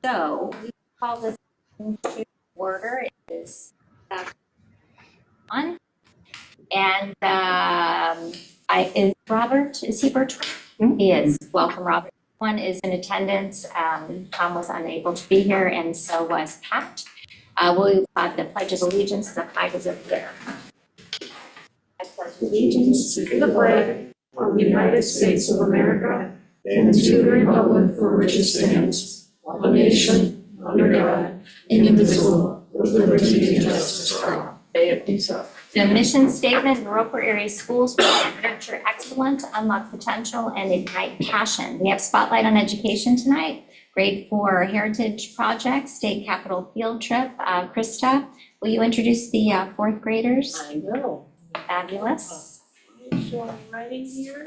So we call this into order. It is on. And is Robert, is he virtual? Mm-hmm. He is. Welcome, Robert. One is in attendance. Tom was unable to be here, and so was Pat. We'll have the Pledge of Allegiance. The flag is up there. I pledge allegiance to the flag of the United States of America and to the republic for which it stands, one nation, under God, indivisible, with liberty and justice for all. The mission statement: Viroqua area schools will nurture excellence, unlock potential, and ignite passion. We have Spotlight on Education tonight. Grade 4 Heritage Project, State Capitol Field Trip. Krista, will you introduce the 4th graders? I will. Fabulous. So I'm writing here.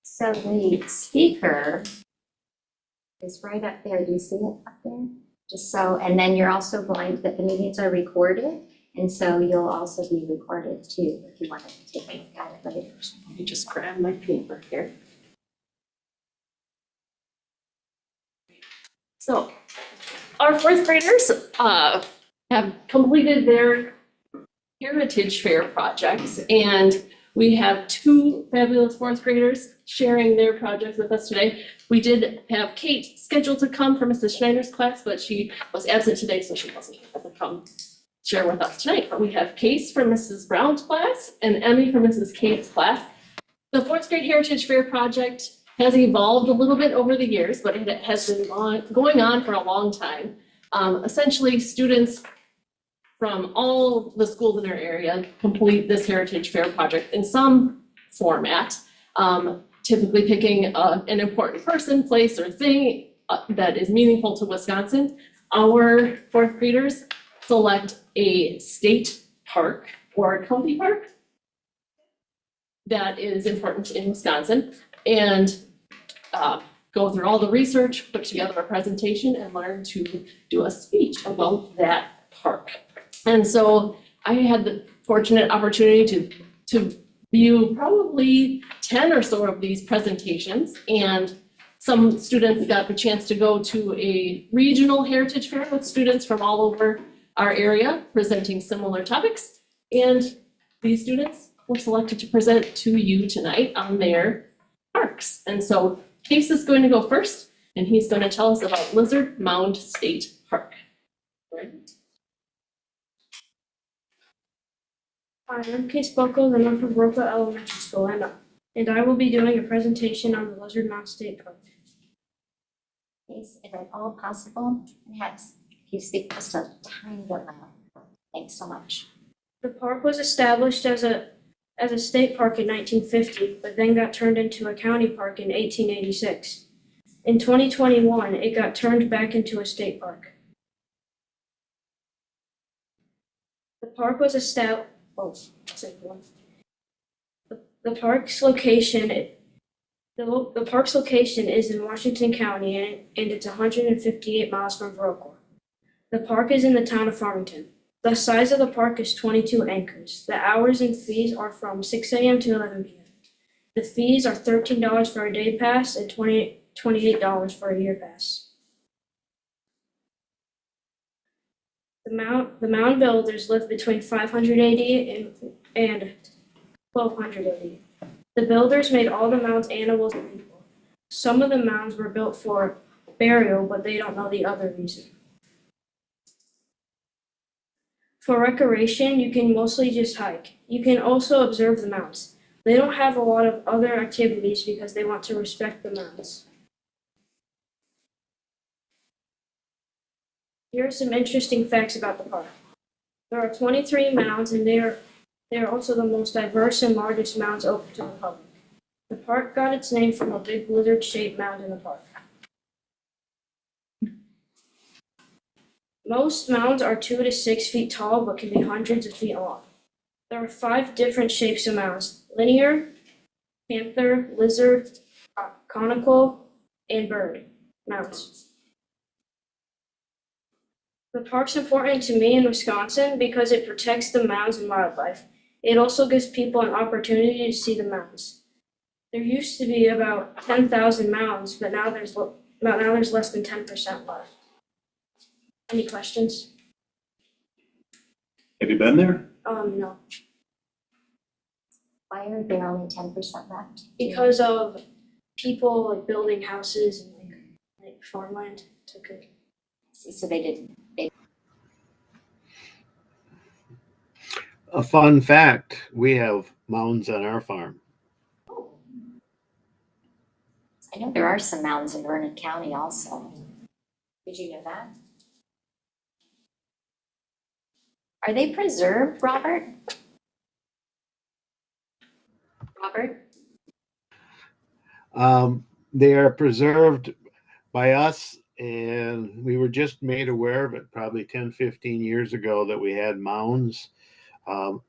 So the speaker is right up there. Do you see it up there? Just so, and then you're also going to, the meetings are recorded, and so you'll also be recorded too if you want to take a look at it later. Let me just grab my paper here. So our 4th graders have completed their Heritage Fair projects, and we have 2 fabulous 4th graders sharing their projects with us today. We did have Kate scheduled to come for Mrs. Schneider's class, but she was absent today, so she wasn't able to come share with us tonight. But we have Case from Mrs. Brown's class and Emmy from Mrs. Kate's class. The 4th grade Heritage Fair project has evolved a little bit over the years, but it has been going on for a long time. Essentially, students from all the schools in our area complete this Heritage Fair project in some format, typically picking an important person, place, or thing that is meaningful to Wisconsin. Our 4th graders select a state park or a county park that is important in Wisconsin, and go through all the research, put together a presentation, and learn to do a speech about that park. And so I had the fortunate opportunity to view probably 10 or so of these presentations, and some students got the chance to go to a regional heritage fair with students from all over our area presenting similar topics, and these students were selected to present to you tonight on their parks. And so Case is going to go first, and he's going to tell us about Lizard Mound State Park. Hi, I'm Case Buckles, and I'm from Viroqua Elementary School, and I will be doing a presentation on the Lizard Mound State Park. Case, if at all possible, perhaps if you speak just a tiny bit louder. Thanks so much. The park was established as a state park in 1950, but then got turned into a county park in 1886. In 2021, it got turned back into a state park. The park was established. The park's location is in Washington County, and it's 158 miles from Viroqua. The park is in the town of Farmington. The size of the park is 22 acres. The hours and fees are from 6 a.m. to 11 p.m. The fees are $13 for a day pass and $28 for a year pass. The mound builders lived between 580 and 1280. The builders made all the mounds animals and people. Some of the mounds were built for burial, but they don't know the other reason. For recreation, you can mostly just hike. You can also observe the mounds. They don't have a lot of other activities because they want to respect the mounds. Here are some interesting facts about the park. There are 23 mounds, and they are also the most diverse and largest mounds open to the public. The park got its name from a big lizard-shaped mound in the park. Most mounds are 2 to 6 feet tall, but can be hundreds of feet long. There are 5 different shapes of mounds: linear, panther, lizard, conical, and bird mounds. The park's important to me in Wisconsin because it protects the mounds and wildlife. It also gives people an opportunity to see the mounds. There used to be about 10,000 mounds, but now there's less than 10% left. Any questions? Have you been there? No. Why are there only 10% left? Because of people like building houses and like farmland took it. So they didn't. A fun fact, we have mounds on our farm. I know there are some mounds in Vernon County also. Did you know that? Are they preserved, Robert? Robert? They are preserved by us, and we were just made aware of it probably 10, 15 years ago that we had mounds.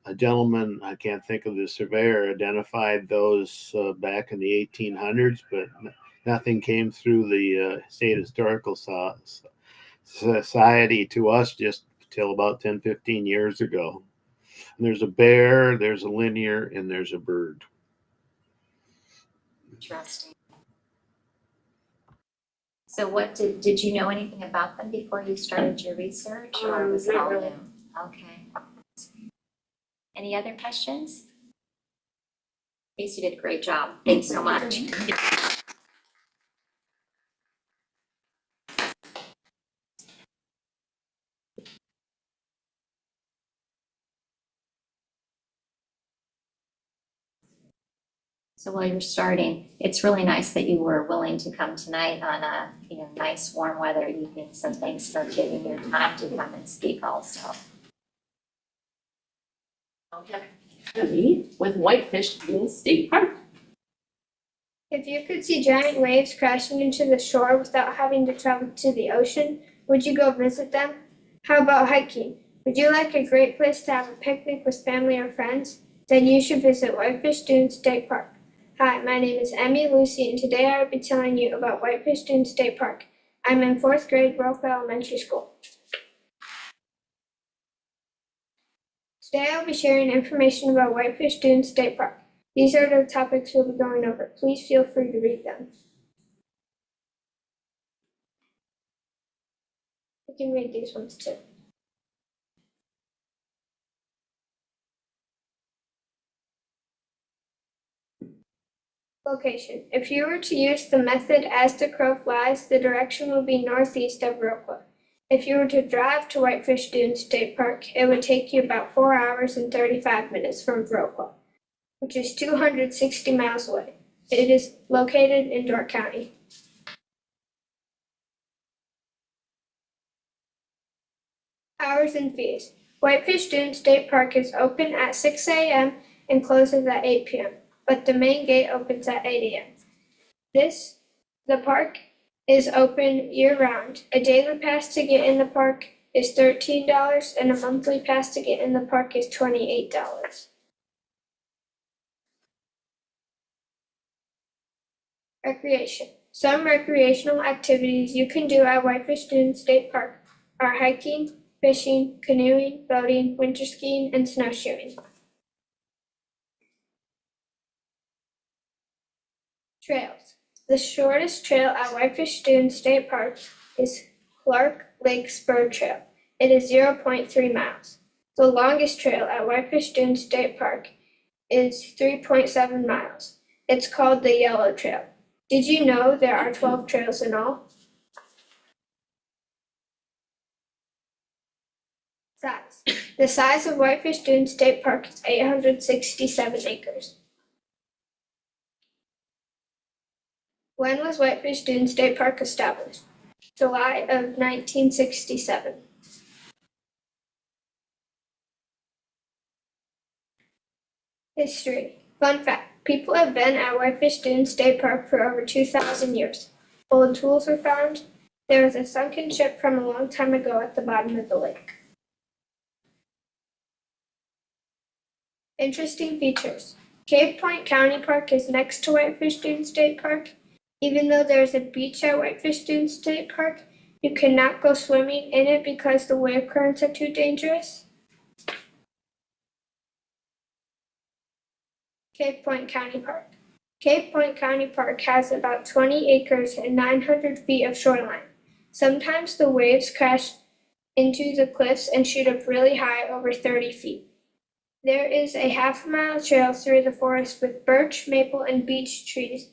A gentleman, I can't think of the surveyor, identified those back in the 1800s, but nothing came through the State Historical Society to us just till about 10, 15 years ago. And there's a bear, there's a linear, and there's a bird. Interesting. So what did you know anything about them before you started your research, or was it Not all really. new? Okay. Any other questions? Casey did a great job. Thanks so much. So while you're starting, it's really nice that you were willing to come tonight on a, nice warm weather evening. So thanks for giving your time to come and speak also. Okay, with Whitefish Dune State Park. If you could see giant waves crashing into the shore without having to travel to the ocean, would you go visit them? How about hiking? Would you like a great place to have a picnic with family or friends? Then you should visit Whitefish Dune State Park. Hi, my name is Emmy Lucy, and today I will be telling you about Whitefish Dune State Park. I'm in 4th grade, Viroqua Elementary School. Today I'll be sharing information about Whitefish Dune State Park. These are the topics we'll be going over. Please feel free to read them. You can read these ones too. Location. If you were to use the method as the crow flies, the direction will be northeast of Viroqua. If you were to drive to Whitefish Dune State Park, it would take you about 4 hours and 35 minutes from Viroqua, which is 260 miles away. It is located in Door County. Hours and fees. Whitefish Dune State Park is open at 6 a.m. and closes at 8 p.m., but the main gate opens at 8 a.m. The park is open year-round. A daily pass to get in the park is $13, and a monthly pass to get in the park is $28. Recreation. Some recreational activities you can do at Whitefish Dune State Park are hiking, fishing, canoeing, boating, winter skiing, and snowshoeing. Trails. The shortest trail at Whitefish Dune State Park is Clark Lake Spur Trail. It is 0.3 miles. The longest trail at Whitefish Dune State Park is 3.7 miles. It's called the Yellow Trail. Did you know there are 12 trails in all? Size. The size of Whitefish Dune State Park is 867 acres. When was Whitefish Dune State Park established? July of 1967. History. Fun fact, people have been at Whitefish Dune State Park for over 2,000 years. Old tools were found. There was a sunken ship from a long time ago at the bottom of the lake. Interesting features. Cave Point County Park is next to Whitefish Dune State Park. Even though there's a beach at Whitefish Dune State Park, you cannot go swimming in it because the wave currents are too dangerous. Cave Point County Park. Cave Point County Park has about 20 acres and 900 feet of shoreline. Sometimes the waves crash into the cliffs and shoot up really high, over 30 feet. There is a half-mile trail through the forest with birch, maple, and beech trees.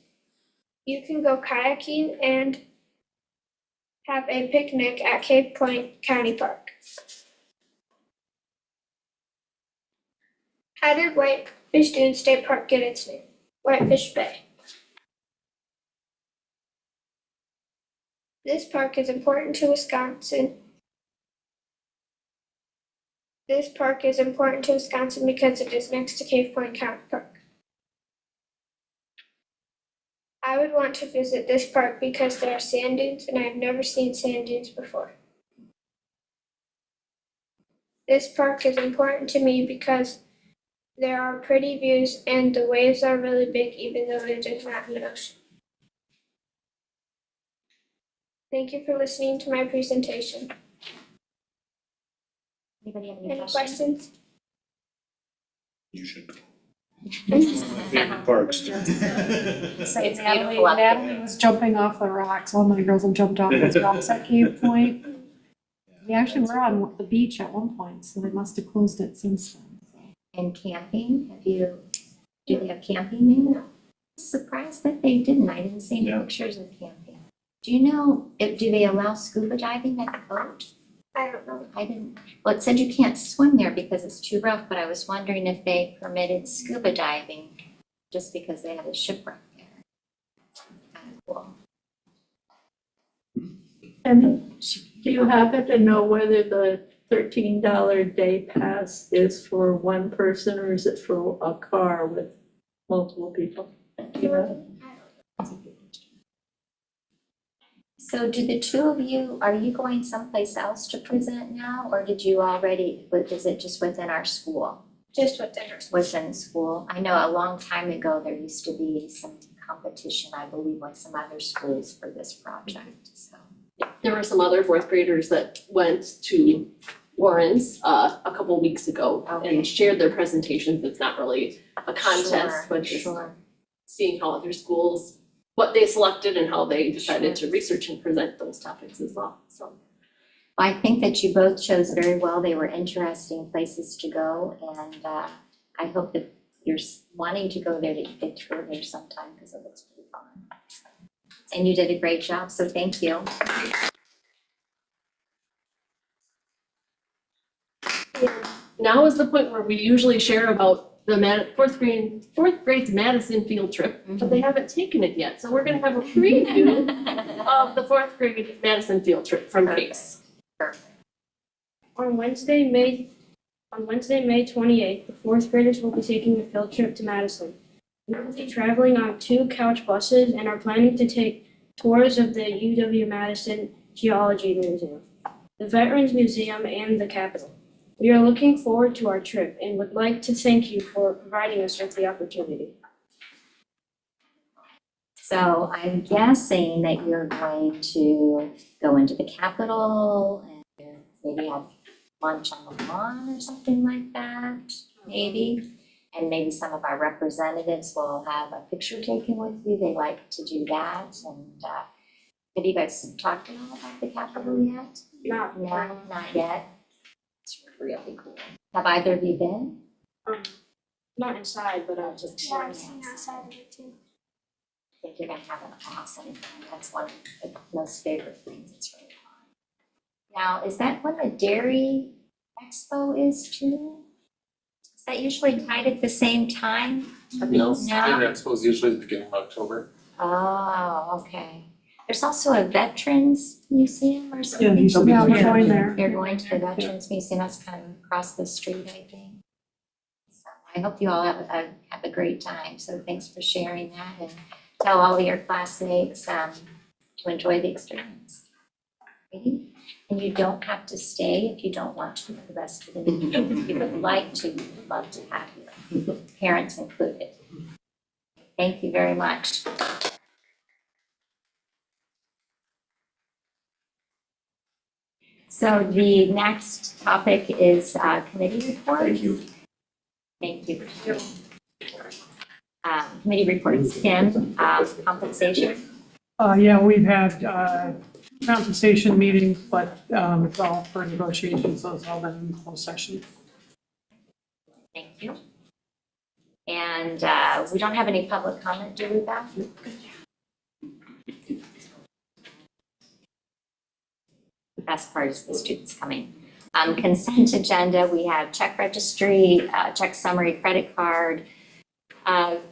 You can go kayaking and have a picnic at Cave Point County Park. How did Whitefish Dune State Park get its name? Whitefish Bay. This park is important to Wisconsin. This park is important to Wisconsin because it is next to Cave Point County Park. I would want to visit this park because there are sand dunes and I have never seen sand dunes before. This park is important to me because there are pretty views and the waves are really big even though it is not an ocean. Thank you for listening to my presentation. Anybody have any Any questions? questions? You should go. Favorite parks. It's Natalie, beautiful up there. Natalie was jumping off the rocks. All my girls have jumped off those rocks at Cave Point. We actually were on the beach at one point, so they must have closed it since then. And camping, do they have camping there? Surprised that they didn't. I didn't see any Yeah. pictures of camping. Do you know, do they allow scuba diving at the boat? I don't know. I didn't, well, it said you can't swim there because it's too rough, but I was wondering if they permitted scuba diving just because they had a shipwreck there. Kind of cool. And do you happen to know whether the $13 day pass is for one person or is it for a car with multiple people? Do you know? So do the two of you, are you going someplace else to present now, or did you already, is it just within our school? Just within our school. Within school? I know a long time ago, there used to be some competition, I believe, with some other schools for this project, so. There were some other fourth graders that went to Warren's a couple weeks ago Okay. and shared their presentations. It's not really a contest, Sure, but just sure. seeing how other schools, what they selected and how they decided to research and present those topics as well, so. I think that you both chose very well. They were interesting places to go, and I hope that you're wanting to go there to get through there sometime because it looks pretty fun. And you did a great job, so thank you. Now is the point where we usually share about the fourth grade's Madison field trip, but they haven't taken it yet, so we're gonna have a preview of the fourth grade Madison field trip from Case. On Wednesday, May 28th, the fourth graders will be taking a field trip to Madison. We will be traveling on 2 couch buses and are planning to take tours of the UW-Madison Geology Museum, the Veterans Museum, and the Capitol. We are looking forward to our trip and would like to thank you for providing us with the opportunity. So I'm guessing that you're going to go into the Capitol and maybe have lunch on the lawn or something like that, maybe. And maybe some of our representatives will have a picture taken with you. They like to do that. And have you guys talked at all about the Capitol yet? Not, No, not yet. It's really cool. Have either of you been? not inside, but just. Yeah, I've seen outside of it too. I think you're gonna have an awesome time. That's one of the most favorite things. It's really fun. Now, is that when the Dairy Expo is too? Is that usually tied at the same time? No, No? Dinner Expo is usually the beginning of October. Oh, okay. There's also a Veterans Museum or something? Yeah, we're going there. You're going to the Veterans Museum, that's kind of across the street, I think. So I hope you all have a great time, so thanks for sharing that, and tell all your classmates to enjoy the experience. Ready? And you don't have to stay if you don't want to for the rest of the meeting. If you would like to, we would love to have you, parents included. Thank you very much. So the next topic is committee reports. Thank you. Thank you. Committee reports, Kim, compensation. Yeah, we've had compensation meetings, but it's all for negotiations, so it's all been in closed session. Thank you. And we don't have any public comment, do we, Beth? The best part is the students coming. Consent agenda, we have check registry, check summary, credit card, and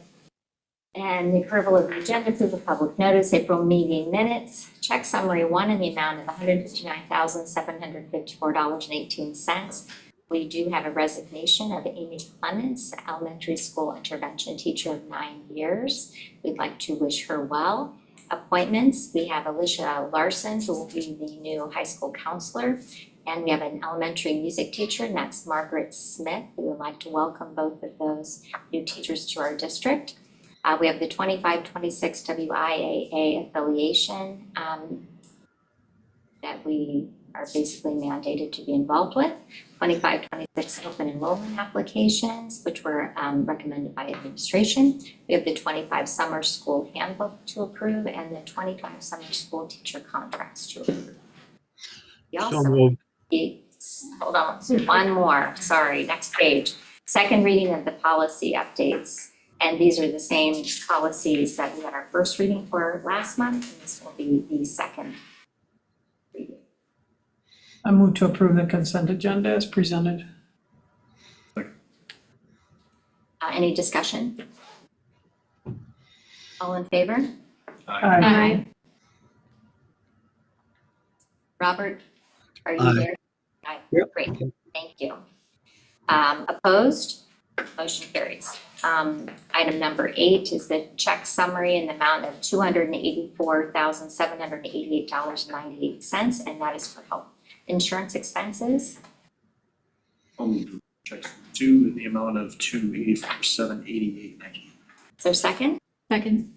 the approval of the agenda through the public notice, April meeting minutes, check summary 1 in the amount of $159,754.18. We do have a resignation of Amy Clements, elementary school intervention teacher of 9 years. We'd like to wish her well. Appointments, we have Alicia Larson, who will be the new high school counselor. And we have an elementary music teacher, and that's Margaret Smith. We would like to welcome both of those new teachers to our district. We have the 25-26 WIAA affiliation that we are basically mandated to be involved with. 25-26 open enrollment applications, which were recommended by administration. We have the 25 summer school handbook to approve and the 25 summer school teacher contracts to approve. We So also, moved. hold on, one more, sorry, next page. Second reading of the policy updates. And these are the same policies that we had our first reading for last month, and this will be the second reading. I move to approve the consent agenda as presented. Any discussion? All in favor? Aye. Robert, are you Aye. there? Aye. Yep. Great, thank you. Opposed? Motion carries. Item number 8 is the check summary in the amount of $284,788.98, and that is for health insurance expenses. Check 2 in the amount of $284,788.98. Is there a second? Second.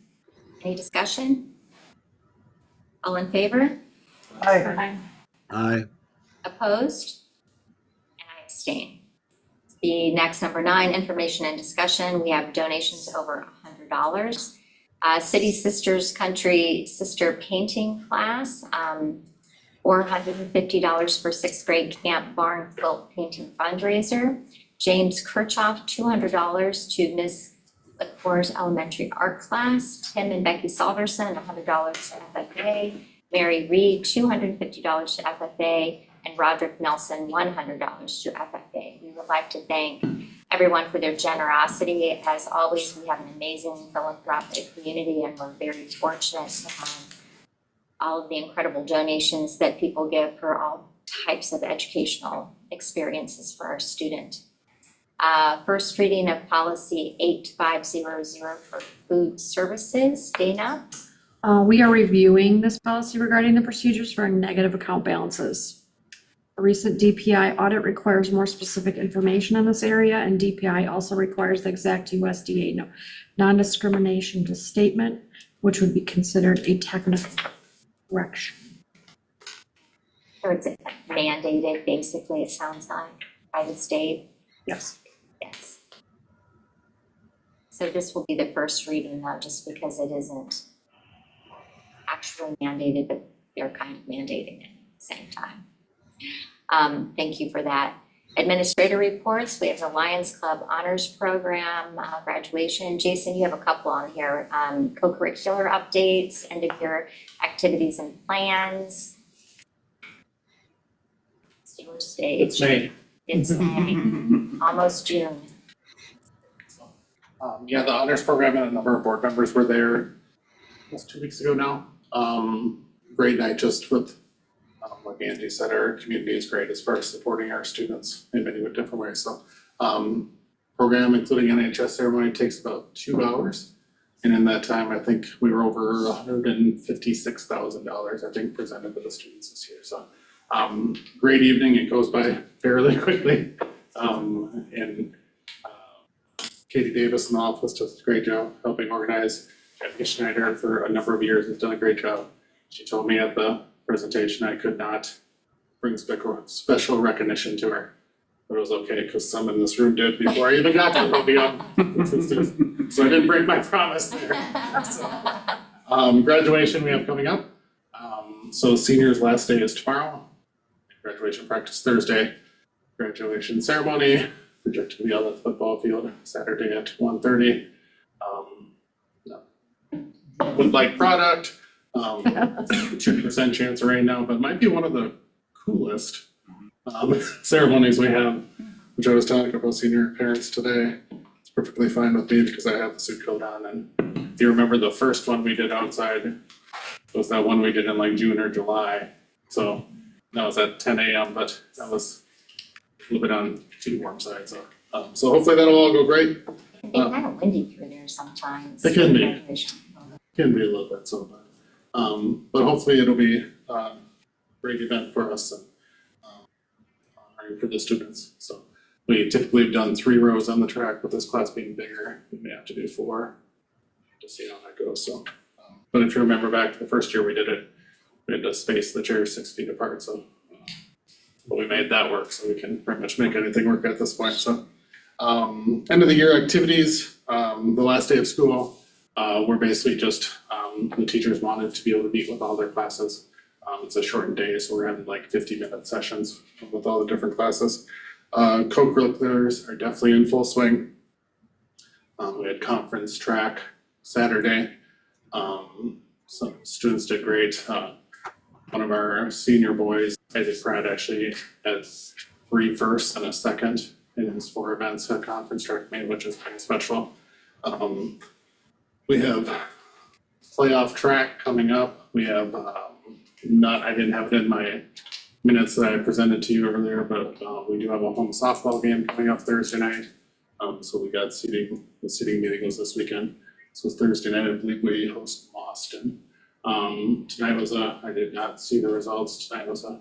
Any discussion? All in favor? Aye. Aye. Opposed? And I abstain. The next, number 9, information and discussion. We have donations over $100. City Sisters Country Sister Painting Class, $450 for 6th grade Camp Barn Quilt Painting Fundraiser. James Kirchhoff, $200 to Ms. LaCour's Elementary Art Class. Tim and Becky Salverson, $100 to FFA. Mary Reed, $250 to FFA. And Roderick Nelson, $100 to FFA. We would like to thank everyone for their generosity. As always, we have an amazing philanthropic community, and we're very fortunate to have all of the incredible donations that people give for all types of educational experiences for our student. First reading of policy 8500 for food services. Dana? We are reviewing this policy regarding the procedures for negative account balances. A recent DPI audit requires more specific information in this area, and DPI also requires the exact USDA non-discrimination statement, which would be considered a technical correction. So it's mandated, basically, it sounds like, by the state? Yes. Yes. So this will be the first reading though, just because it isn't actually mandated, but they're kind of mandating it at the same time. Thank you for that. Administrator reports, we have the Lions Club Honors Program, graduation. Jason, you have a couple on here. Co-curricular updates, end of year activities and plans. Steelers Day. It's May. It's May, almost June. Yeah, the honors program and a number of board members were there almost 2 weeks ago now. Great night just with, like Angie said, our community is great as far as supporting our students in many different ways. So program, including NHS ceremony, takes about 2 hours. And in that time, I think we were over $156,000, I think, presented to the students this year. So great evening, it goes by fairly quickly. And Katie Davis in the office does a great job helping organize. Jackie Schneider for a number of years has done a great job. She told me at the presentation I could not bring special recognition to her. But it was okay, because some in this room did before I even got to the podium. So I didn't break my promise there. So, graduation we have coming up. So seniors' last day is tomorrow. Graduation practice Thursday. Graduation ceremony projected to be on the football field Saturday at 1:30. Would like product, 2% chance of rain now, but might be one of the coolest ceremonies we have, which I was telling about senior parents today. It's perfectly fine with me because I have the suit coat on, and if you remember the first one we did outside was that one we did in like June or July. So that was at 10 a.m., but that was a little bit on too warm side, so hopefully that'll all go great. It's kind of windy through there sometimes. It can be. Can be a little bit, so, but hopefully it'll be a great event for us and honoring for the students. So we typically have done 3 rows on the track, with this class being bigger, we may have to do 4 to see how that goes, so. But if you remember back to the first year we did it, we had to space the chairs 6 feet apart, so. But we made that work, so we can pretty much make anything work at this point, so. End of the year activities, the last day of school. We're basically just, the teachers wanted to be able to meet with all their classes. It's a shortened day, so we're having like 50-minute sessions with all the different classes. Co-curriculars are definitely in full swing. We had conference track Saturday. Some students did great. One of our senior boys, Isaac Pratt, actually has 3 firsts and a second in his 4 events at conference track meet, which is pretty special. We have playoff track coming up. We have I didn't have it in my minutes that I presented to you earlier, but we do have a home softball game coming up Thursday night. So we got seating, the seating meeting was this weekend. So Thursday night, I believe we host Boston. Tonight was I did not see the results. Tonight was a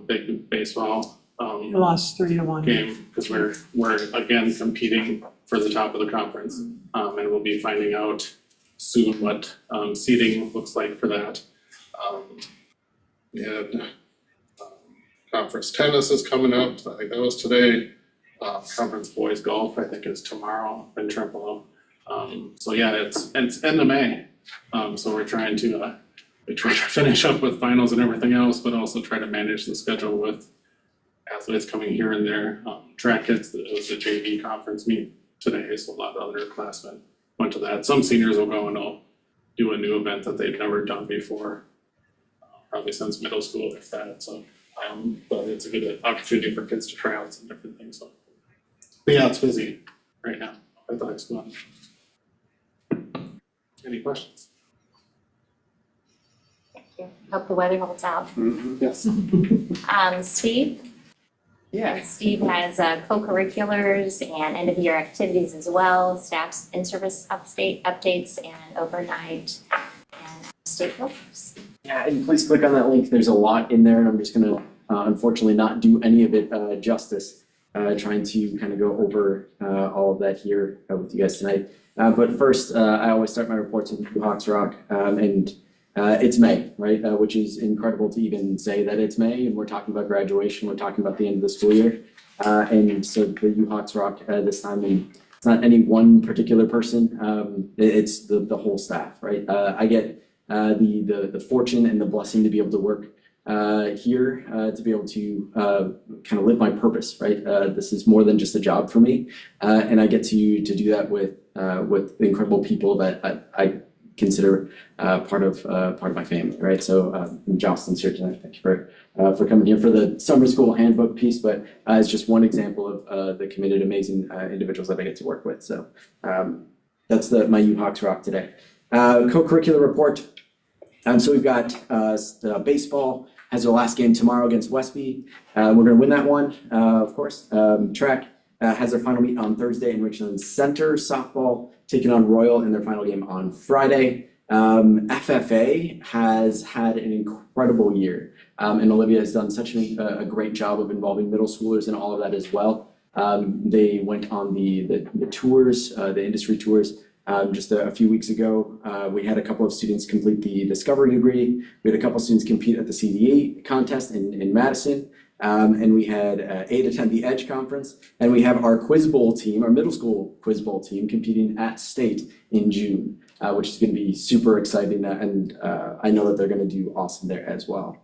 big baseball You lost 3-1. game, because we're again competing for the top of the conference. And we'll be finding out soon what seating looks like for that. We had conference tennis is coming up, I think that was today. Conference boys golf, I think, is tomorrow in Trempealeau. So yeah, it's end of May. So we're trying to finish up with finals and everything else, but also try to manage the schedule with athletes coming here and there. Track kids, it was a JV conference meet today, so a lot of other classmen went to that. Some seniors will go and they'll do a new event that they've never done before, probably since middle school, if that. So, but it's a good opportunity for kids to try out some different things. So, but yeah, it's busy right now at the high school. Any questions? Thank you. Hope the weather holds out. Yes. Steve? Yeah. Steve has co-curriculars and end of year activities as well, staff's in-service updates and overnight and state programs. Yeah, and please click on that link. There's a lot in there, and I'm just gonna unfortunately not do any of it justice. Trying to kind of go over all of that here with you guys tonight. But first, I always start my reports with Hawks Rock, and it's May, right? Which is incredible to even say that it's May, and we're talking about graduation. We're talking about the end of the school year, and so the UHawks Rock this time, and it's not any one particular person. It's the whole staff, right? I get the fortune and the blessing to be able to work here to be able to kind of live my purpose, right? This is more than just a job for me, and I get to do that with incredible people that I consider part of my family, right? So Jocelyn's here tonight. Thank you for coming here for the summer school handbook piece, but it's just one example of the committed, amazing individuals that I get to work with. So that's my UHawks Rock today. Co-curricular report. So we've got baseball has their last game tomorrow against Westby. We're going to win that one, of course. Track has their final meet on Thursday in Richland Center. Softball taking on Royal in their final game on Friday. FFA has had an incredible year, and Olivia has done such a great job of involving middle schoolers in all of that as well. They went on the tours, the industry tours, just a few weeks ago. We had a couple of students complete the Discovery degree. We had a couple of students compete at the CDA contest in Madison. And we had 8 attend the EDGE conference. And we have our quiz bowl team, our middle school quiz bowl team, competing at state in June, which is going to be super exciting. And I know that they're going to do awesome there as well.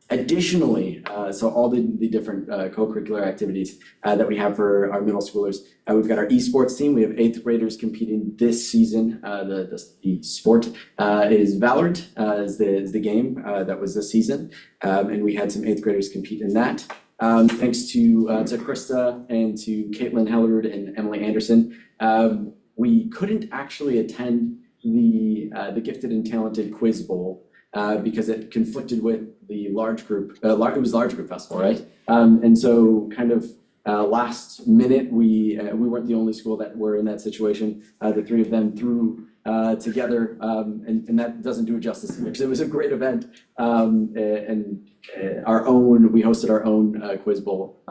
Additionally, so all the different co-curricular activities that we have for our middle schoolers, we've got our esports team. We have 8th graders competing this season. The sport is Valorant, is the game that was this season, and we had some 8th graders compete in that. Thanks to Krista and to Caitlin Hellerud and Emily Anderson. We couldn't actually attend the Gifted and Talented Quiz Bowl because it conflicted with the large group. It was large group festival, right? And so kind of last minute, we weren't the only school that were in that situation. The 3 of them threw together, and that doesn't do it justice because it was a great event. And we hosted our own Quiz Bowl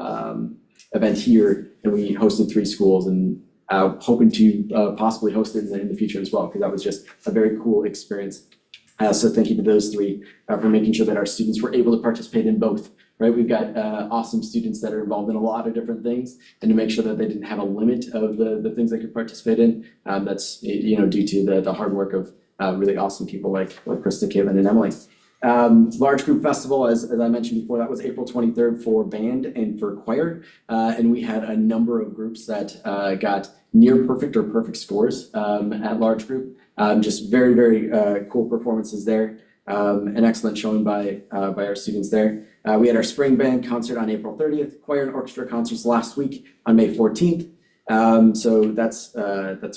event here, and we hosted 3 schools, and hoping to possibly host it in the future as well, because that was just a very cool experience. So thank you to those 3 for making sure that our students were able to participate in both, right? We've got awesome students that are involved in a lot of different things, and to make sure that they didn't have a limit of the things they could participate in. That's due to the hard work of really awesome people like Krista, Caitlin, and Emily. Large group festival, as I mentioned before, that was April 23rd for band and for choir. And we had a number of groups that got near perfect or perfect scores at large group. Just very, very cool performances there. An excellent showing by our students there. We had our spring band concert on April 30th, choir and orchestra concerts last week on May 14th. So that's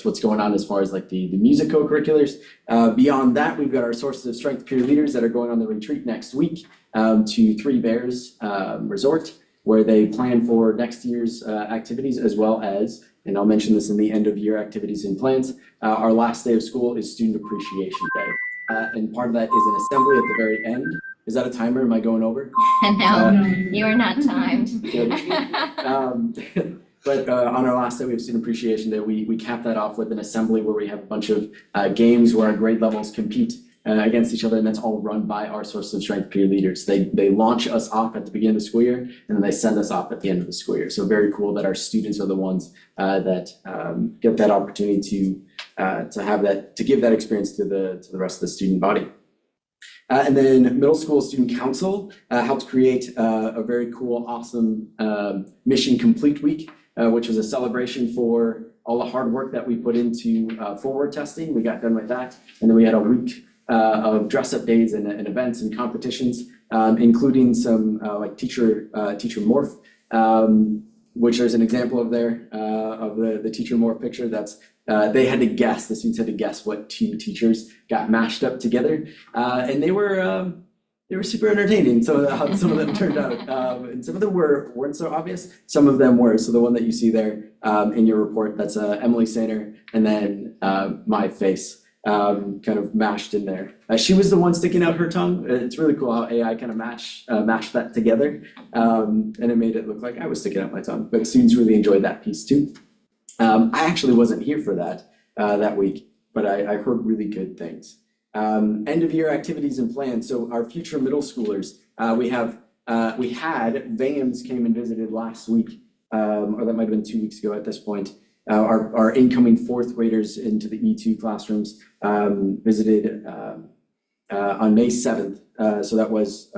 what's going on as far as like the music co-curriculars. Beyond that, we've got our Sources of Strength peer leaders that are going on the retreat next week to Three Bears Resort, where they plan for next year's activities, as well as, and I'll mention this in the end of year activities and plans, our last day of school is Student Appreciation Day. And part of that is an assembly at the very end. Is that a timer? Am I going over? No, you are not timed. But on our last day, we have Student Appreciation Day. We cap that off with an assembly where we have a bunch of games where our grade levels compete against each other, and that's all run by our Source of Strength peer leaders. They launch us off at the beginning of the school year, and then they send us off at the end of the school year. So very cool that our students are the ones that get that opportunity to have that, to give that experience to the rest of the student body. And then Middle School Student Council helped create a very cool, awesome Mission Complete Week, which was a celebration for all the hard work that we put into forward testing. We got done with that, and then we had a week of dress-up days and events and competitions, including some like teacher morph, which there's an example of there of the teacher morph picture. That's they had to guess. The students had to guess what 2 teachers got mashed up together, and they were super entertaining. So how some of them turned out, and some of them weren't so obvious. Some of them were. So the one that you see there in your report, that's Emily Sainer, and then my face kind of mashed in there. She was the one sticking out her tongue. It's really cool how AI kind of mashed that together, and it made it look like I was sticking out my tongue. But students really enjoyed that piece too. I actually wasn't here for that week, but I heard really good things. End of year activities and plans. So our future middle schoolers, we had VAMs came and visited last week, or that might have been 2 weeks ago at this point. Our incoming 4th graders into the E2 classrooms visited on May 7th. So that was,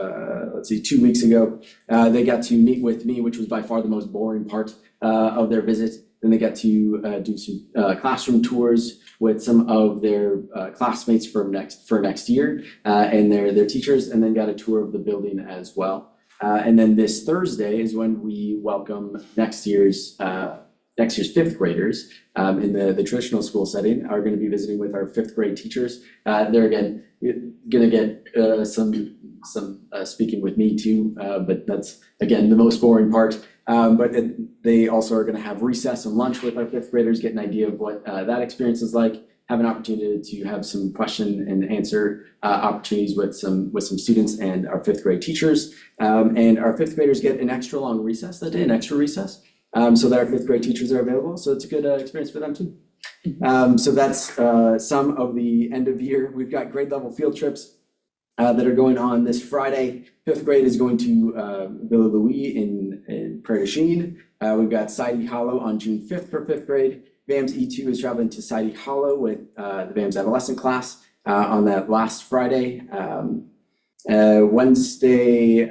2 weeks ago. They got to meet with me, which was by far the most boring part of their visit. Then they got to do some classroom tours with some of their classmates for next year and their teachers, and then got a tour of the building as well. And then this Thursday is when we welcome next year's 5th graders in the traditional school setting, are going to be visiting with our 5th grade teachers. They're again going to get some speaking with me too, but that's again the most boring part. But they also are going to have recess and lunch with our 5th graders, get an idea of what that experience is like, have an opportunity to have some question and answer opportunities with some students and our 5th grade teachers. And our 5th graders get an extra long recess that day, an extra recess, so that our 5th grade teachers are available. So it's a good experience for them too. So that's some of the end of year. We've got grade level field trips that are going on this Friday. Fifth grade is going to Villa Louis in Prairie du Chien. We've got Sidey Hollow on June 5th for fifth grade. VAMS E2 is traveling to Sidey Hollow with the VAMS adolescent class on that last Friday. Wednesday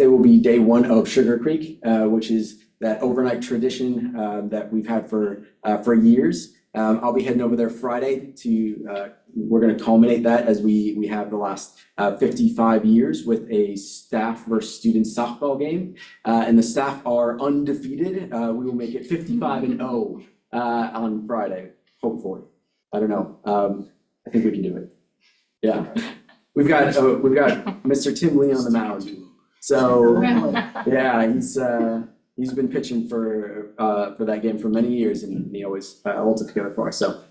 will be day one of Sugar Creek, which is that overnight tradition that we've had for years. I'll be heading over there Friday to, we're gonna culminate that as we have the last 55 years with a staff versus student softball game. And the staff are undefeated. We will make it 55-0 on Friday, hopefully. I don't know. I think we can do it. Yeah. We've got Mr. Tim Lee on the mound. So, yeah, he's been pitching for that game for many years, and he always holds it together for us. So,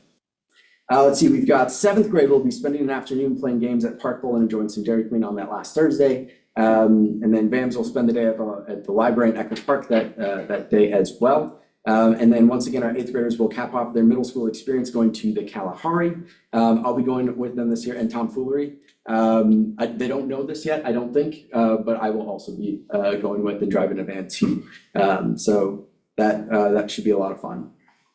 let's see, we've got seventh grade. We'll be spending an afternoon playing games at Park Bowl and enjoying some Dairy Queen on that last Thursday. And then VAMS will spend the day at the library in Eckers Park that day as well. And then once again, our eighth graders will cap off their middle school experience going to the Kalahari. I'll be going with them this year, and tomfoolery. They don't know this yet, I don't think, but I will also be going with and driving a van too. So that should be a lot of fun.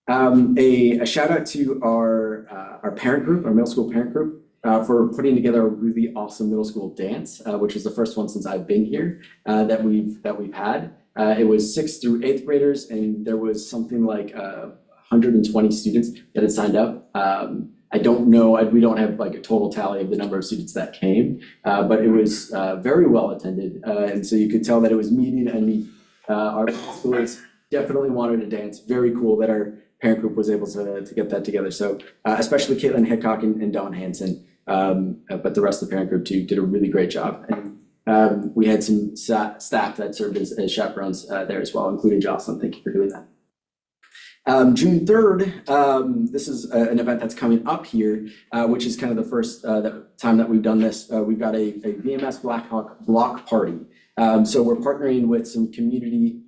A shout out to our parent group, our middle school parent group, for putting together a really awesome middle school dance, which is the first one since I've been here that we've had. It was 6th through 8th graders, and there was something like 120 students that had signed up. I don't know, we don't have like a total tally of the number of students that came, but it was very well attended. And so you could tell that it was meeting and meet. Our schools definitely wanted to dance. Very cool that our parent group was able to get that together. So especially Caitlin Hickok and Dawn Hansen, but the rest of the parent group too did a really great job. And we had some staff that served as chaperones there as well, including Jocelyn. Thank you for doing that. June 3rd, this is an event that's coming up here, which is kind of the first time that we've done this. We've got a VMS Blackhawk block party. So we're partnering with some community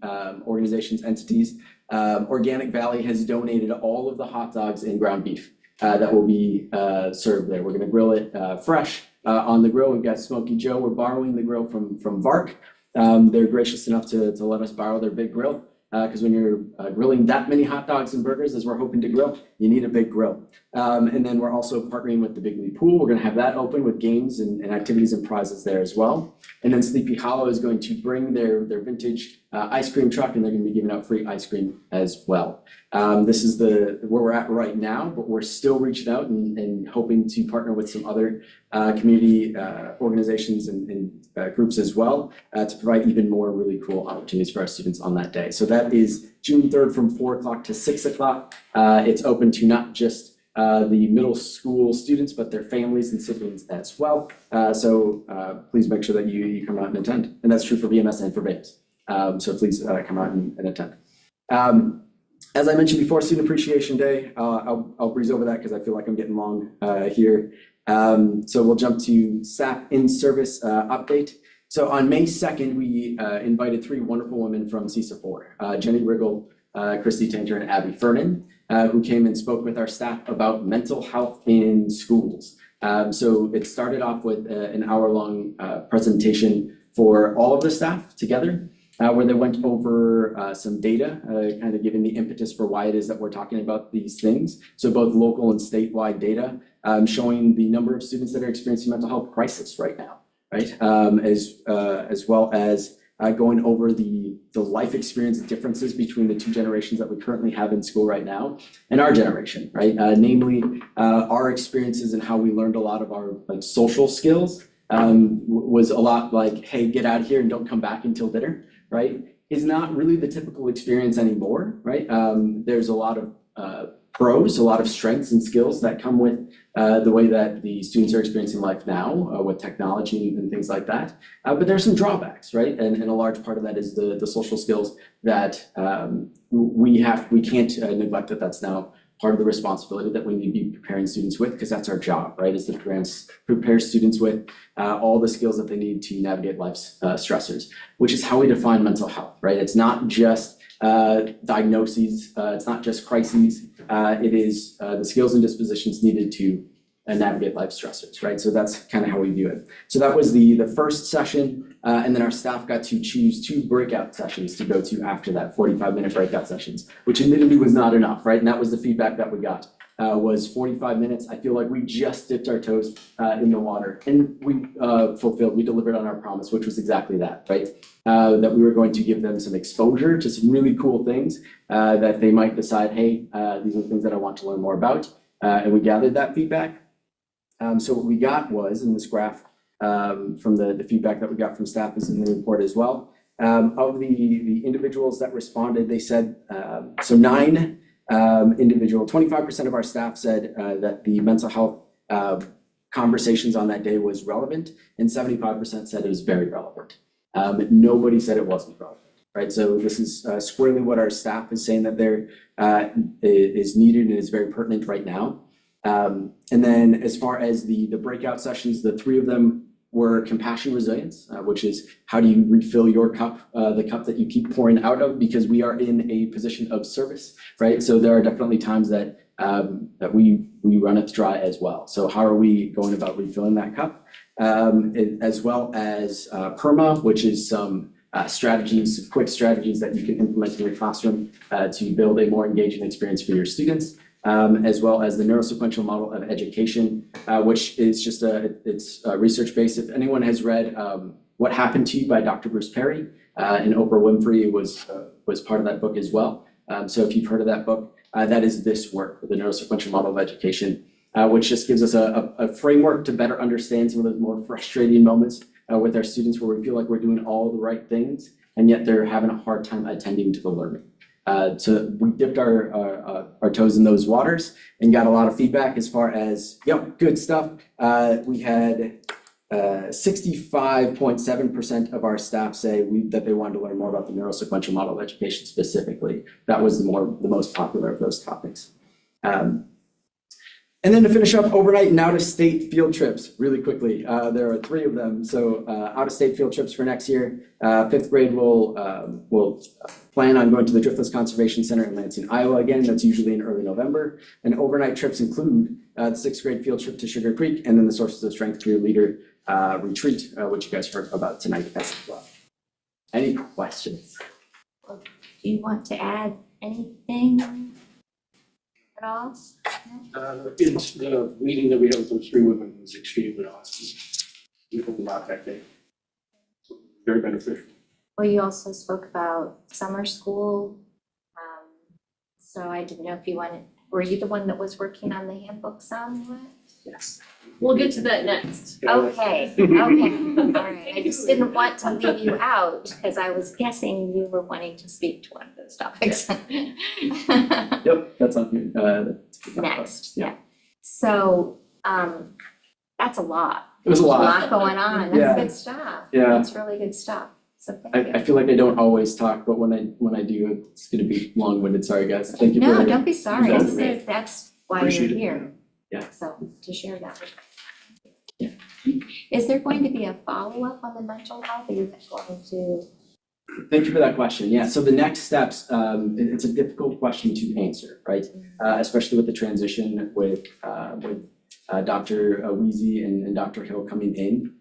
organizations, entities. Organic Valley has donated all of the hot dogs and ground beef that will be served there. We're gonna grill it fresh on the grill. We've got Smoky Joe. We're borrowing the grill from VARC. They're gracious enough to let us borrow their big grill. Because when you're grilling that many hot dogs and burgers as we're hoping to grill, you need a big grill. And then we're also partnering with the Bigley Pool. We're gonna have that open with games and activities and prizes there as well. And then Sleepy Hollow is going to bring their vintage ice cream truck, and they're gonna be giving out free ice cream as well. This is where we're at right now, but we're still reaching out and hoping to partner with some other community organizations and groups as well to provide even more really cool opportunities for our students on that day. So that is June 3rd from 4 o'clock to 6 o'clock. It's open to not just the middle school students, but their families and siblings as well. So please make sure that you come out and attend. And that's true for VMS and for VAMS. So please come out and attend. As I mentioned before, Student Appreciation Day, I'll breeze over that because I feel like I'm getting long here. So we'll jump to staff in service update. So on May 2nd, we invited 3 wonderful women from CISA 4, Jenny Riggle, Christy Tainter, and Abby Fernan, who came and spoke with our staff about mental health in schools. So it started off with an hour-long presentation for all of the staff together, where they went over some data, kind of giving the impetus for why it is that we're talking about these things. So both local and statewide data, showing the number of students that are experiencing mental health crisis right now, right? As well as going over the life experience differences between the 2 generations that we currently have in school right now and our generation, right? Namely, our experiences and how we learned a lot of our like social skills was a lot like, hey, get out of here and don't come back until dinner, right? Is not really the typical experience anymore, right? There's a lot of pros, a lot of strengths and skills that come with the way that the students are experiencing life now with technology and things like that. But there's some drawbacks, right? And a large part of that is the social skills that we can't neglect that's now part of the responsibility that we need to be preparing students with, because that's our job, right? Is to prepare students with all the skills that they need to navigate life's stressors, which is how we define mental health, right? It's not just diagnoses, it's not just crises, it is the skills and dispositions needed to navigate life stressors, right? So that's kind of how we view it. So that was the first session, and then our staff got to choose 2 breakout sessions to go to after that, 45-minute breakout sessions, which admittedly was not enough, right? And that was the feedback that we got, was 45 minutes. I feel like we just dipped our toes in the water, and we we delivered on our promise, which was exactly that, right? That we were going to give them some exposure to some really cool things that they might decide, hey, these are the things that I want to learn more about, and we gathered that feedback. So what we got was, in this graph, from the feedback that we got from staff is in the report as well. Of the individuals that responded, they said, so 9 25% of our staff said that the mental health conversations on that day was relevant, and 75% said it was very relevant. Nobody said it wasn't relevant, right? So this is squarely what our staff is saying that there is needed and is very pertinent right now. And then as far as the breakout sessions, the 3 of them were compassion resilience, which is how do you refill your cup, the cup that you keep pouring out of, because we are in a position of service, right? So there are definitely times that that we run it dry as well. So how are we going about refilling that cup? As well as PERMA, which is some strategies, quick strategies that you can implement in your classroom to build a more engaging experience for your students. As well as the neurosequential model of education, which is just it's research-based. If anyone has read What Happened to You by Dr. Bruce Perry, and Oprah Winfrey was part of that book as well. So if you've heard of that book, that is this work, the neurosequential model of education, which just gives us a framework to better understand some of those more frustrating moments with our students where we feel like we're doing all the right things, and yet they're having a hard time attending to the learning. So we dipped our toes in those waters and got a lot of feedback as far as, good stuff. We had 65.7% of our staff say that they wanted to learn more about the neurosequential model of education specifically. That was the most popular of those topics. And then to finish up, overnight and out-of-state field trips, really quickly. There are 3 of them. So out-of-state field trips for next year. 5th grade will plan on going to the Driftless Conservation Center in Lansing, Iowa again. That's usually in early November. And overnight trips include the 6th grade field trip to Sugar Creek, and then the Sources of Strength Career Leader retreat, which you guys heard about tonight as well. Any questions? Do you want to add anything at all? It's the meeting that we had with those 3 women was extremely awesome. We learned a lot that day. Very beneficial. Well, you also spoke about summer school. So I didn't know if you were you the one that was working on the handbook somewhat? Yes. We'll get to that next. Okay, all right. I just didn't want to leave you out because I was guessing you were wanting to speak to one of those topics. Yep, that's on here. Next, yeah. So, that's a lot. It was a lot. A lot going on. Yeah. That's good stuff. Yeah. That's really good stuff. So thank you. I feel like I don't always talk, but when I do, it's gonna be long-winded. Sorry, guys. Thank you for. No, don't be sorry. Yeah. That's why Appreciate you're it. here. Yeah. So to share that with us. Yeah. Is there going to be a follow-up on the mental health? Are you going to? Thank you for that question. Yeah, so the next steps, it's a difficult question to answer, right? Especially with the transition with Dr. Weezy and Dr. Hill coming in.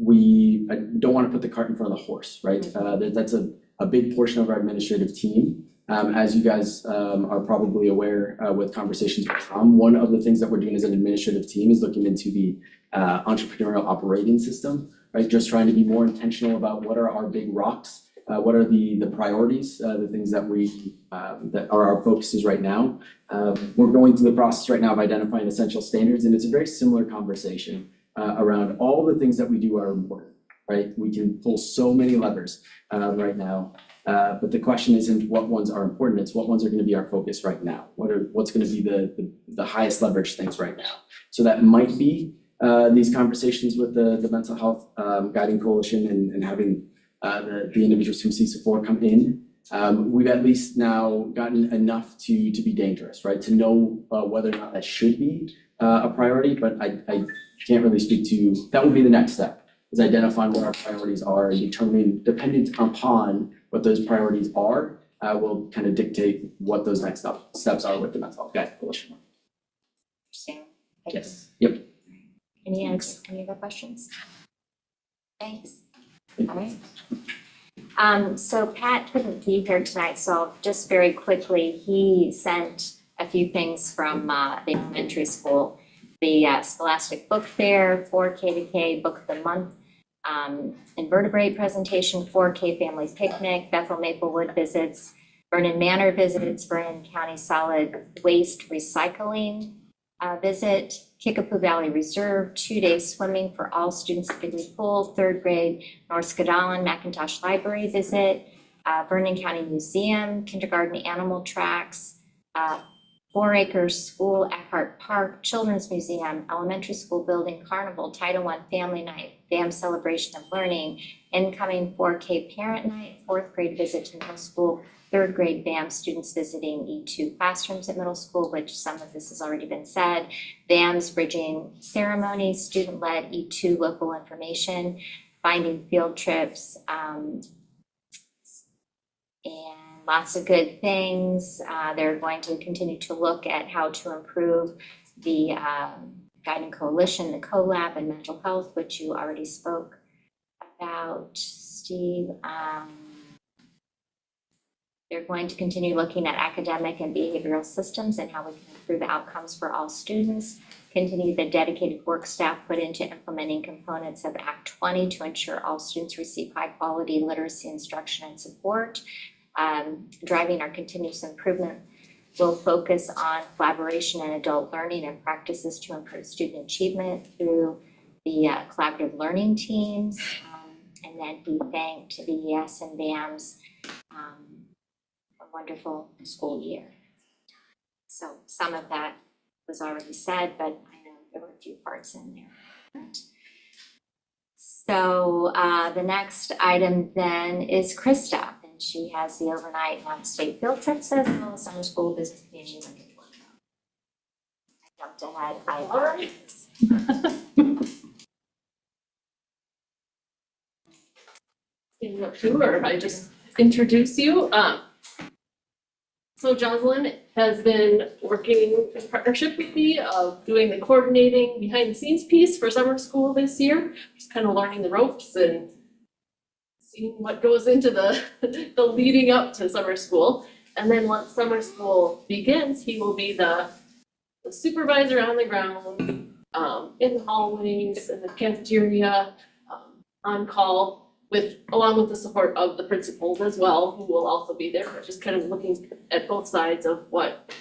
We don't want to put the cart in front of the horse, right? That's a big portion of our administrative team. As you guys are probably aware with conversations with Tom, one of the things that we're doing as an administrative team is looking into the entrepreneurial operating system, right? Just trying to be more intentional about what are our big rocks, what are the priorities, the things that that are our focuses right now. We're going through the process right now of identifying essential standards, and it's a very similar conversation around all the things that we do are important, right? We can pull so many levers right now. But the question isn't what ones are important, it's what ones are going to be our focus right now. What's going to be the highest leverage things right now. So that might be these conversations with the Mental Health Guiding Coalition and having the individuals from CISA4 come in. We've at least now gotten enough to be dangerous, right? To know whether or not that should be a priority, but I can't really speak to, that would be the next step, is identifying what our priorities are and determining, dependent upon what those priorities are, will kind of dictate what those next steps are with the Mental Health Guidance Coalition. Understand? Yes. Yep. Any other questions? Thanks. All right. So Pat couldn't be here tonight, so just very quickly, he sent a few things from the elementary school. The Scholastic Book Fair, 4K to K Book of the Month, invertebrate presentation, 4K Families Picnic, Bethel Maplewood visits, Vernon Manor visits, Vernon County Solid Waste Recycling visit, Kickapoo Valley Reserve, 2-day swimming for all students at Bigley Pool, 3rd grade, North Skedalin Macintosh Library visit, Vernon County Museum, kindergarten animal tracks, 4 Acres School, Eckhart Park, Children's Museum, Elementary School Building, Carnival, Title I Family Night, BAM Celebration of Learning, incoming 4K Parent Night, 4th grade visit to middle school, 3rd grade BAM students visiting E2 classrooms at middle school, which some of this has already been said, BAM's bridging ceremony, student-led E2 local information, finding field trips, and lots of good things. They're going to continue to look at how to improve the Guiding Coalition, the CoLab, and mental health, which you already spoke about, Steve. They're going to continue looking at academic and behavioral systems and how we can improve outcomes for all students. Continue the dedicated work staff put into implementing components of Act 20 to ensure all students receive high quality literacy instruction and support. Driving our continuous improvement will focus on collaboration and adult learning and practices to improve student achievement through the collaborative learning teams. And then he thanked the ES and BAMs a wonderful school year. So some of that was already said, but I know there were a few parts in there. So the next item then is Krista. She has the overnight and state field trips as well as summer school business community. I jumped ahead. I apologize. Sure, if I just introduce you. So Jocelyn has been working in partnership with me of doing the coordinating behind the scenes piece for summer school this year. Just kind of learning the ropes and seeing what goes into the leading up to summer school. And then once summer school begins, he will be the supervisor on the ground, in the hallways, in the cafeteria, on call, along with the support of the principals as well, who will also be there, but just kind of looking at both sides of what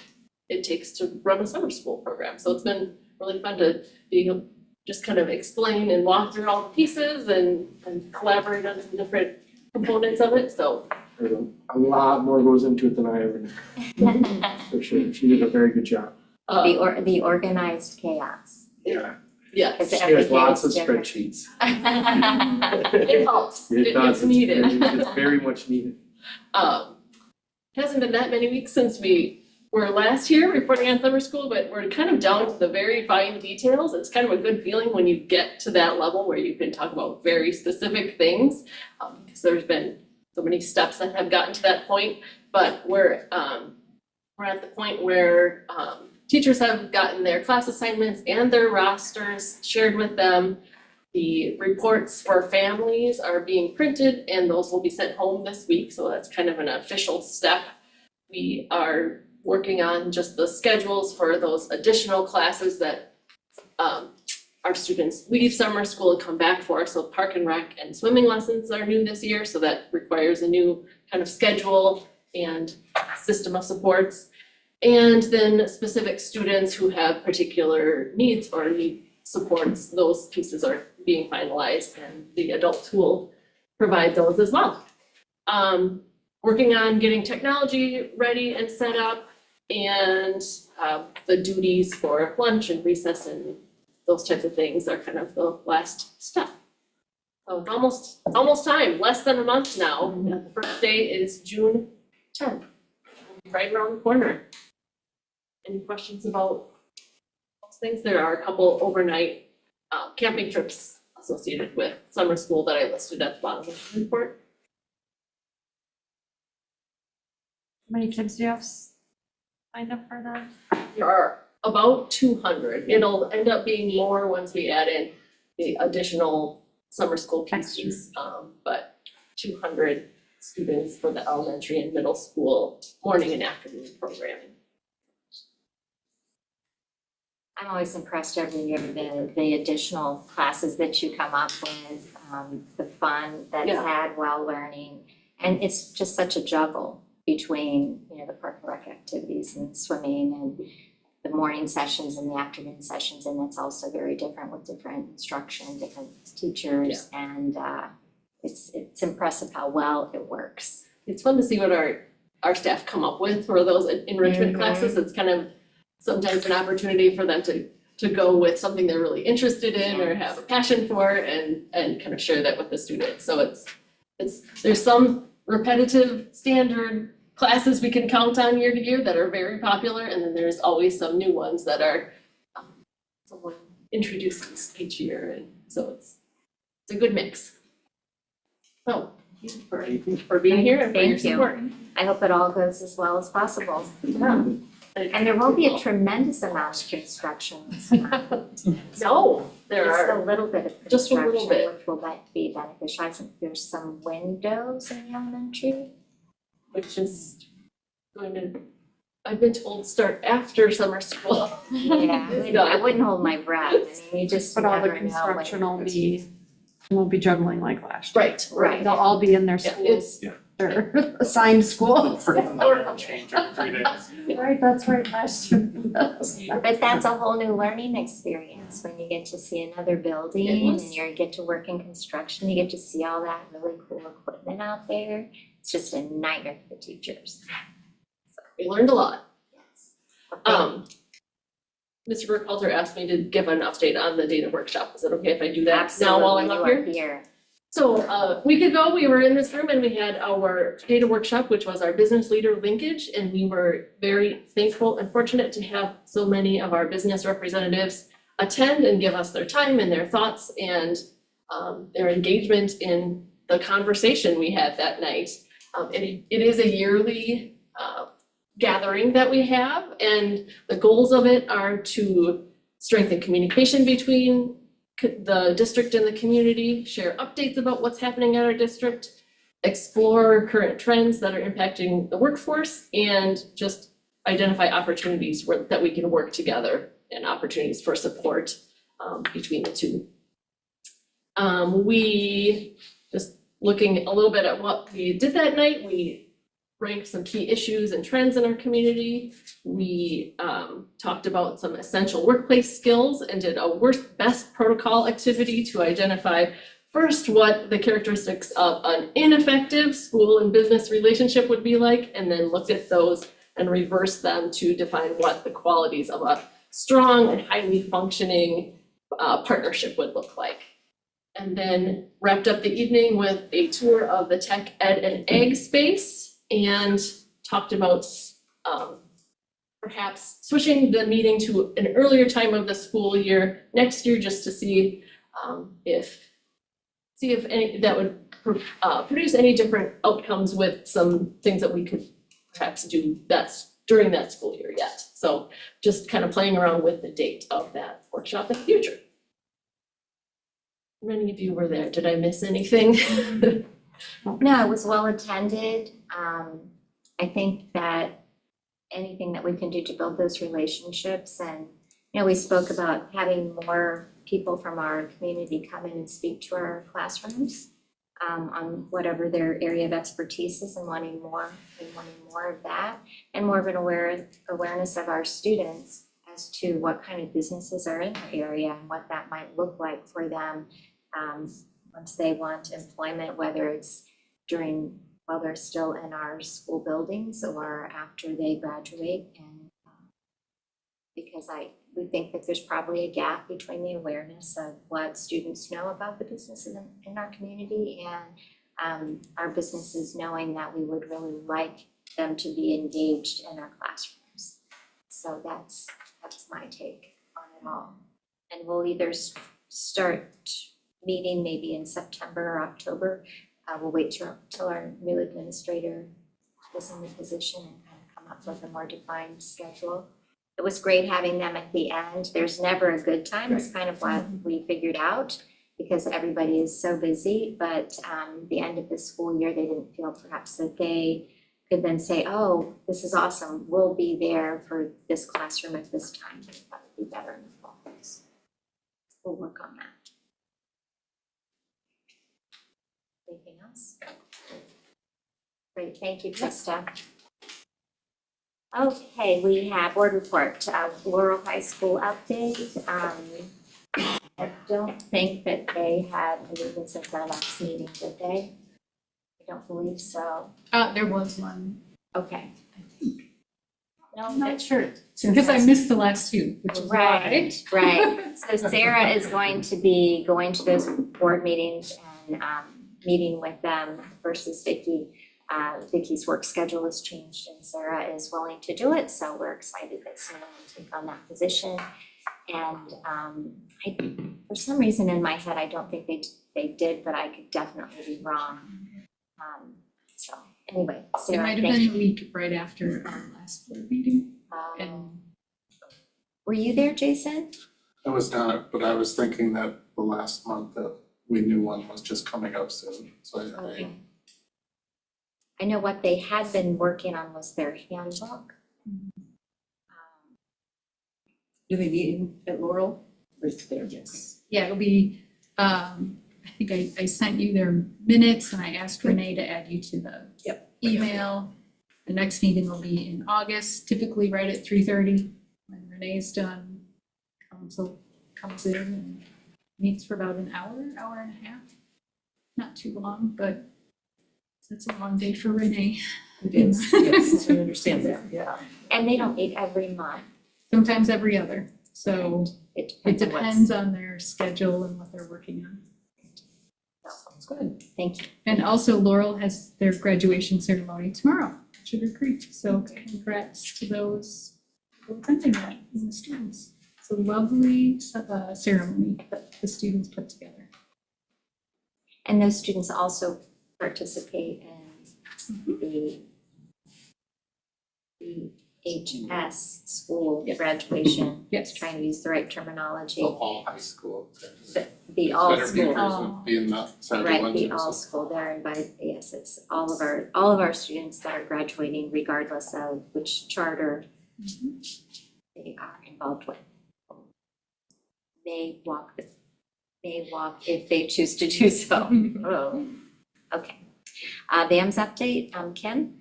it takes to run a summer school program. So it's been really fun to be just kind of explain and walk through all the pieces and collaborate on some different components of it, so. A lot more goes into it than I ever knew, for sure. She did a very good job. The organized chaos. Yeah. Yeah. Because She has everything lots is of different. spreadsheets. It helps, It does. it's needed. It's very much needed. Hasn't been that many weeks since we were last here reporting on summer school, but we're kind of down to the very fine details. It's kind of a good feeling when you get to that level where you can talk about very specific things. Because there's been so many steps that have gotten to that point, but we're at the point where teachers have gotten their class assignments and their rosters shared with them. The reports for families are being printed and those will be sent home this week, so that's kind of an official step. We are working on just the schedules for those additional classes that our students leave summer school and come back for. So park and rec and swimming lessons are new this year, so that requires a new kind of schedule and system of supports. And then specific students who have particular needs or need supports, those pieces are being finalized and the adults will provide those as well. Working on getting technology ready and set up and the duties for lunch and recess and those types of things are kind of the last step. So it's almost time, less than a month now. The first day is June 10th, right around the corner. Any questions about those things? There are a couple overnight camping trips associated with summer school that I listed at the bottom of the report. many kids do you have signed up for that? There are about 200. It'll end up being more once we add in the additional summer school pieces. But 200 students for the elementary and middle school morning and afternoon programming. I'm always impressed every year with the additional classes that you come up with, the fun that's Yeah. had while learning. And it's just such a juggle between, you know, the park and rec activities and swimming and the morning sessions and the afternoon sessions. And it's also very different with different instruction, different teachers. And it's impressive how well it works. It's fun to see what our staff come up with for those enrichment classes. It's kind of sometimes an opportunity for them to go with something they're really interested in or have a passion for and kind of share that with the students. So there's some repetitive standard classes we can count on year to year that are very popular, and then there's always some new ones that are someone introduces each year, and so it's a good mix. So, thank you for being here and for your Thank you. support. I hope it all goes as well as possible. Yeah. And there won't be a tremendous amount of construction this time. No, there Just a are, little bit of Just a little construction, bit. which will be beneficial. I think there's some windows in the elementary. which is going to, I've been told, start after summer school. Yeah, It's I done. wouldn't hold my breath. I mean, you just But all never the know when construction will it's- be, won't be juggling like last year. Right, Right. They'll all be in their Yeah, schools, it's, their assigned schools. Or change every 3 days. Right, that's right, last year. But that's a whole new learning experience when you get to see another building It was. and you get to work in construction, you get to see all that really cool equipment out there. It's just a nightmare for the teachers. we learned a lot. Yes. Mr. Burkhalter asked me to give an update on the data workshop. Is it okay if I do that now while I'm up here? Absolutely, you are here. So a week ago, we were in this room and we had our data workshop, which was our business leader linkage, and we were very thankful and fortunate to have so many of our business representatives attend and give us their time and their thoughts and their engagement in the conversation we had that night. It is a yearly gathering that we have, and the goals of it are to strengthen communication between the district and the community, share updates about what's happening at our district, explore current trends that are impacting the workforce, and just identify opportunities that we can work together and opportunities for support between the two. We, just looking a little bit at what we did that night, we ranked some key issues and trends in our community. We talked about some essential workplace skills and did a best protocol activity to identify first what the characteristics of an ineffective school and business relationship would be like, and then looked at those and reversed them to define what the qualities of a strong and highly functioning partnership would look like. And then wrapped up the evening with a tour of the tech, ed, and ag space, and talked about perhaps switching the meeting to an earlier time of the school year next year, just to see if any that would produce any different outcomes with some things that we could perhaps do that's during that school year yet. So just kind of playing around with the date of that workshop in the future. Many of you were there. Did I miss anything? No, it was well attended. I think that anything that we can do to build those relationships, and, you know, we spoke about having more people from our community come in and speak to our classrooms on whatever their area of expertise is, and wanting more of that, and more of an awareness of our students as to what kind of businesses are in our area and what that might look like for them once they want employment, whether it's while they're still in our school buildings or after they graduate. And because we think that there's probably a gap between the awareness of what students know about the businesses in our community and our businesses knowing that we would really like them to be engaged in our classrooms. So that's my take on it all. And we'll either start meeting maybe in September or October. We'll wait till our new administrator was in the position and kind of come up with a more defined schedule. It was great having them at the end. There's never a good time. It's kind of what we figured out because everybody is so busy. But the end of the school year, they didn't feel perhaps that they could then say, oh, this is awesome. We'll be there for this classroom at this time. That would be better in the fall. So we'll work on that. Anything else? Great, thank you, Krista. Okay, we have board report, Laurel High School update. I don't think that they had a meeting since our last meeting, did they? I don't believe so. There was one, Okay. No, I'm not sure, because I missed the last two, which is why. Right. So Sarah is going to be going to those board meetings and meeting with them versus Vicky. Vicky's work schedule has changed and Sarah is willing to do it, so we're excited that Sarah will take on that position. And for some reason in my head, I don't think they did, but I could definitely be wrong. So anyway, It Sarah, might have thank been you. a week right after our last board meeting, Um, and Were you there, Jason? I was not, but I was thinking that the last month that we knew one was just coming up soon, so Okay. I know what they had been working on was their handbook. Do they meet at Laurel? Or is there? yes, yeah, it'll be, I think I sent you their minutes and I asked Renee to add you to the email. The next meeting will be in August, typically right at 3:30. When Renee's done, council comes in and meets for about an hour, hour and a half. Not too long, but it's a long day for Renee. It is, yes, I understand that, yeah. And they don't meet every month. Sometimes every other, so It it depends on what's. depends on their schedule and what they're working on. Sounds good. Thank you. And also Laurel has their graduation ceremony tomorrow at Sugar Creek, so congrats to those who are attending that and the students. It's a lovely ceremony that the students put together. And those students also participate in the HS school graduation. Yes. Trying to use the right terminology. So all high school. The all Better school. Beavers would be in that Saturday Right, the luncheon. all school, they're invited, yes, it's all of our students that are graduating regardless of which charter they are involved with. May walk if they choose to do so. Oh, okay. BAM's update, Ken?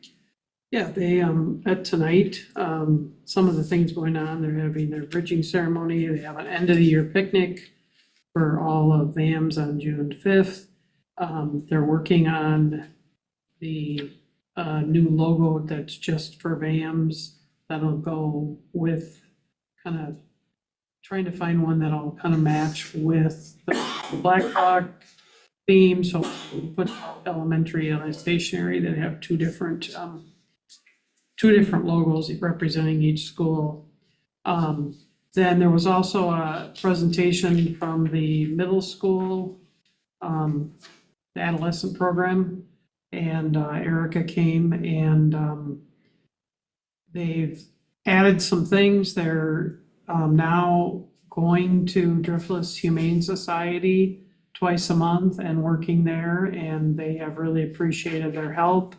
Yeah, they, at tonight, some of the things going on, they're having their bridging ceremony, they have an end of the year picnic for all of VAMs on June 5th. They're working on the, new logo that's just for VAMs that'll go with kind of trying to find one that'll kind of match with the Black Hawk theme, so we put elementary and stationary that have two different logos representing each school. Then there was also a presentation from the middle school, the adolescent program, and Erica came and they've added some things. They're now going to Driftless Humane Society twice a month and working there, and they have really appreciated their help.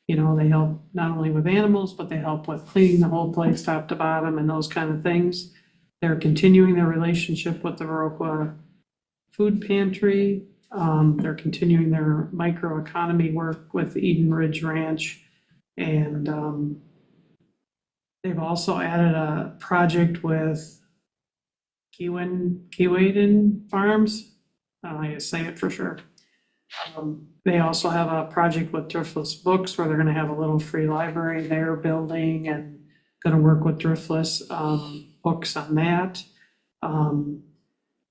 You know, they help not only with animals, but they help with cleaning the whole place top to bottom and those kind of things. They're continuing their relationship with the Viroqua Food Pantry. They're continuing their microeconomy work with Eden Ridge Ranch. And they've also added a project with Keewaydin Farms. I don't know how you say it for sure. They also have a project with Driftless Books where they're gonna have a little free library they're building and gonna work with Driftless Books on that.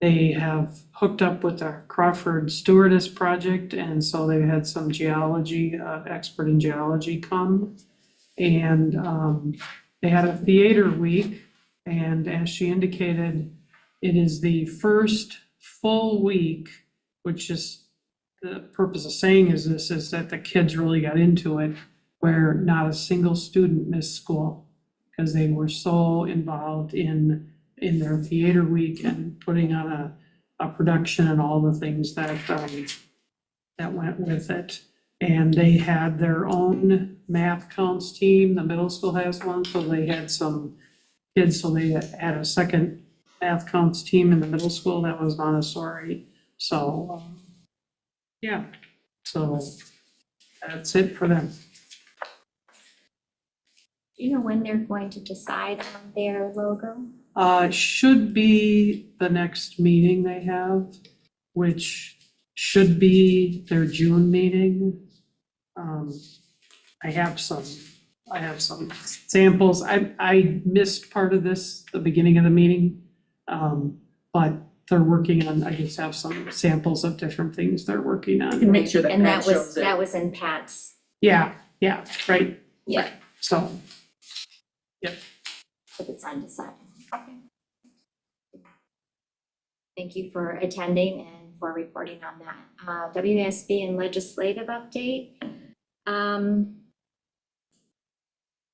They have hooked up with the Crawford Stewardess Project, and so they had some geology, expert in geology come. And they had a theater week, and as she indicated, it is the first full week, which is the purpose of saying is that the kids really got into it, where not a single student missed school because they were so involved in their theater week and putting on a production and all the things that went with it. And they had their own math counts team. The middle school has one, so they had some kids, so they had a second math counts team in the middle school that was Montessori. So, yeah, so that's it for them. Do you know when they're going to decide on their logo? Should be the next meeting they have, which should be their June meeting. I have some samples. I missed part of this, the beginning of the meeting. But they're working on, I just have some samples of different things they're working You on. can make sure that And Pat that was, shows it. that was in Pat's, Yeah, right. Yeah. So, but it's undecided. Okay. Thank you for attending and for reporting on that. WASB and legislative update.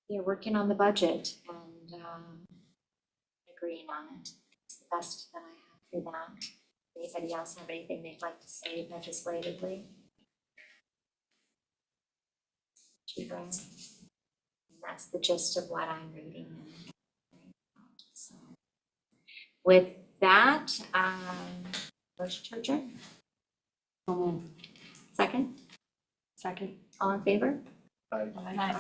They're working on the budget and agreeing on it. It's the best that I have for that. Anybody else have anything they'd like to say legislatively? And that's the gist of what I'm reading. So, with that, motion to adjourn. Second? Second. All in favor? Aye. Aye.